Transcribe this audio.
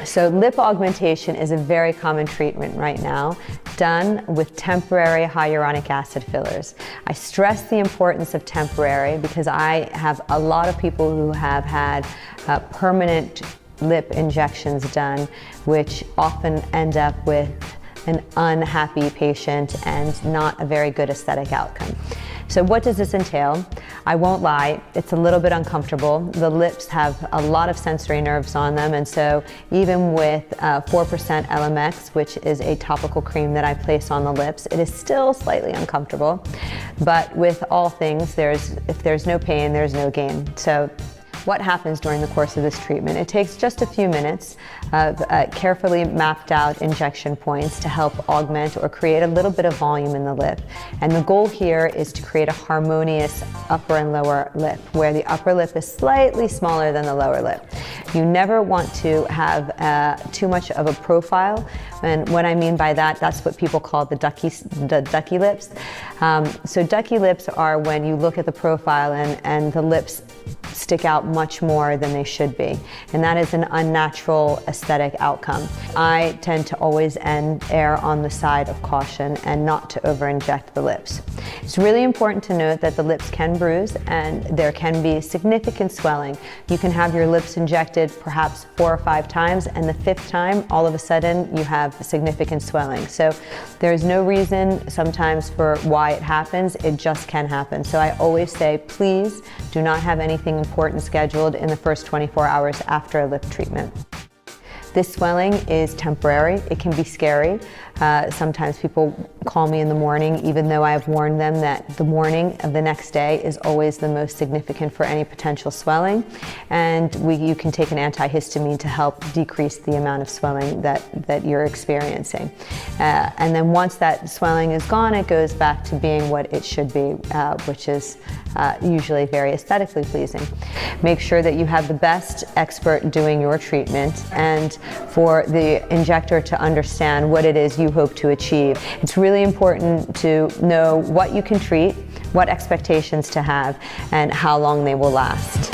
So lip augmentation is a very common treatment right now, done with temporary hyaluronic acid fillers. I stress the importance of temporary because I have a lot of people who have had permanent lip injections done, which often end up with an unhappy patient and not a very good aesthetic outcome. So what does this entail? I won't lie, it's a little bit uncomfortable. The lips have a lot of sensory nerves on them, and so even with 4% LMX, which is a topical cream that I place on the lips, it is still slightly uncomfortable. But with all things, if there's no pain, there's no gain. So what happens during the course of this treatment? It takes just a few minutes of carefully mapped out injection points to help augment or create a little bit of volume in the lip. And the goal here is to create a harmonious upper and lower lip, where the upper lip is slightly smaller than the lower lip. You never want to have too much of a profile. And what I mean by that, that's what people call the ducky lips. So ducky lips are when you look at the profile and the lips stick out much more than they should be. And that is an unnatural aesthetic outcome. I tend to always err on the side of caution and not to over-inject the lips. It's really important to note that the lips can bruise and there can be significant swelling. You can have your lips injected perhaps 4 or 5 times, and the 5th time, all of a sudden, you have significant swelling. So there's no reason sometimes for why it happens, it just can happen. So I always say, please do not have anything important scheduled in the first 24 hours after a lip treatment. This swelling is temporary. It can be scary. Sometimes people call me in the morning, even though I have warned them that the morning of the next day is always the most significant for any potential swelling. And you can take an antihistamine to help decrease the amount of swelling that you're experiencing. And then once that swelling is gone, it goes back to being what it should be, which is usually very aesthetically pleasing. Make sure that you have the best expert doing your treatment, and for the injector to understand what it is you hope to achieve. It's really important to know what you can treat, what expectations to have, and how long they will last.